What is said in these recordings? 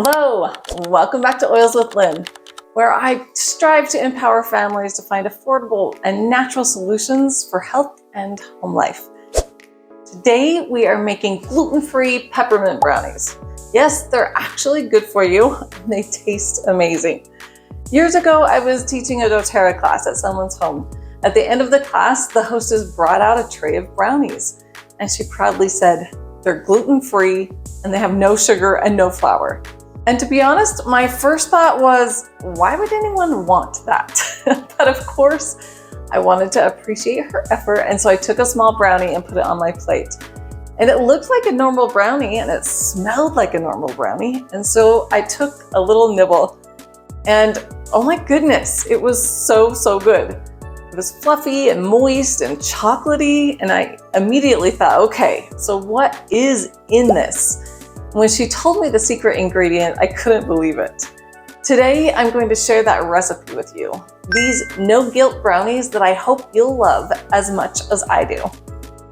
Hello, welcome back to Oils with Lynn, where I strive to empower families to find affordable and natural solutions for health and home life. Today, we are making gluten-free peppermint brownies. Yes, they're actually good for you, and they taste amazing. Years ago, I was teaching a doTERRA class at someone's home. At the end of the class, the hostess brought out a tray of brownies, and she proudly said, "They're gluten-free, and they have no sugar and no flour." And to be honest, my first thought was, why would anyone want that? But of course, I wanted to appreciate her effort, and so I took a small brownie and put it on my plate. And it looked like a normal brownie, and it smelled like a normal brownie. And so I took a little nibble, and oh my goodness, it was so good. It was fluffy and moist and chocolatey, and I immediately thought, okay, so what is in this? When she told me the secret ingredient, I couldn't believe it. Today, I'm going to share that recipe with you. These no-guilt brownies that I hope you'll love as much as I do.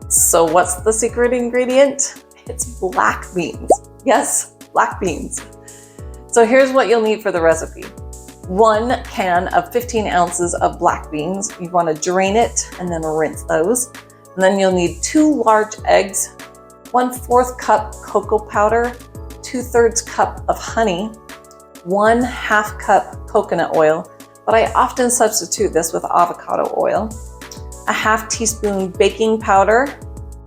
So what's the secret ingredient? It's black beans. Yes, black beans. So here's what you'll need for the recipe. 1 can of 15 ounces of black beans. You want to drain it and then rinse those. And then you'll need 2 large eggs, 1/4 cup cocoa powder, 2/3 cup of honey, 1/2 cup coconut oil, but I often substitute this with avocado oil, a 1/2 teaspoon baking powder,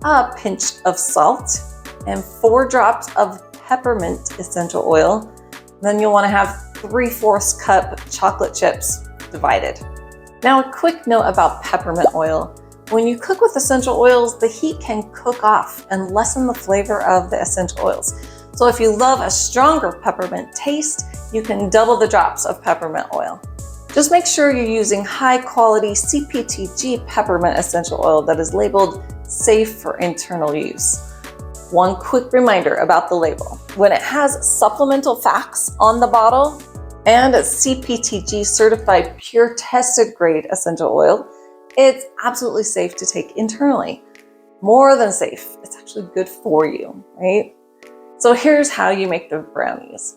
a pinch of salt, and 4 drops of peppermint essential oil. Then you'll want to have 3/4 cup chocolate chips divided. Now, a quick note about peppermint oil. When you cook with essential oils, the heat can cook off and lessen the flavor of the essential oils. So if you love a stronger peppermint taste, you can double the drops of peppermint oil. Just make sure you're using high quality CPTG peppermint essential oil that is labeled safe for internal use. One quick reminder about the label. When it has supplemental facts on the bottle and a CPTG certified pure tested grade essential oil, it's absolutely safe to take internally. More than safe, it's actually good for you, right? So here's how you make the brownies.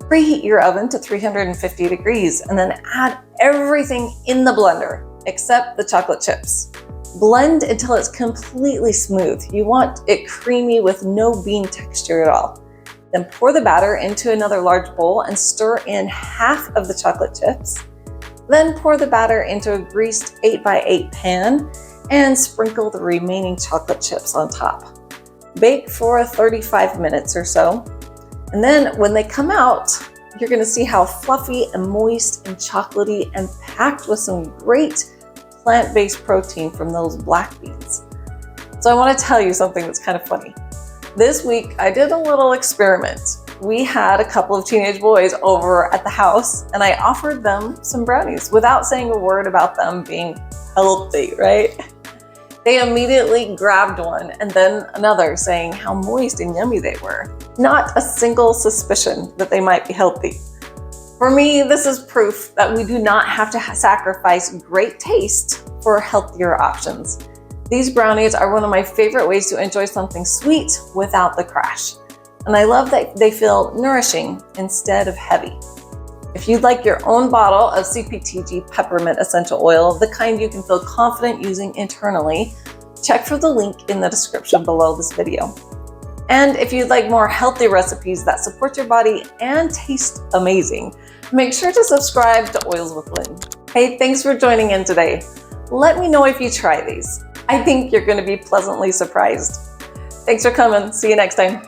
Preheat your oven to 350 degrees and then add everything in the blender except the chocolate chips. Blend until it's completely smooth. You want it creamy with no bean texture at all. Then pour the batter into another large bowl and stir in 1/2 of the chocolate chips. Then pour the batter into a greased 8x8 pan and sprinkle the remaining chocolate chips on top. Bake for 35 minutes or so. And then when they come out, you're gonna see how fluffy and moist and chocolatey and packed with some great plant-based protein from those black beans. So I wanna tell you something that's kind of funny. This week, I did a little experiment. We had a couple of teenage boys over at the house, and I offered them some brownies without saying a word about them being healthy, right? They immediately grabbed one and then another, saying how moist and yummy they were. Not a single suspicion that they might be healthy. For me, this is proof that we do not have to sacrifice great taste for healthier options. These brownies are one of my favorite ways to enjoy something sweet without the crash. And I love that they feel nourishing instead of heavy. If you'd like your own bottle of CPTG peppermint essential oil, the kind you can feel confident using internally, check for the link in the description below this video. And if you'd like more healthy recipes that support your body and taste amazing, make sure to subscribe to Oils with Lynn. Hey, thanks for joining in today. Let me know if you try these. I think you're going to be pleasantly surprised. Thanks for coming. See you next time.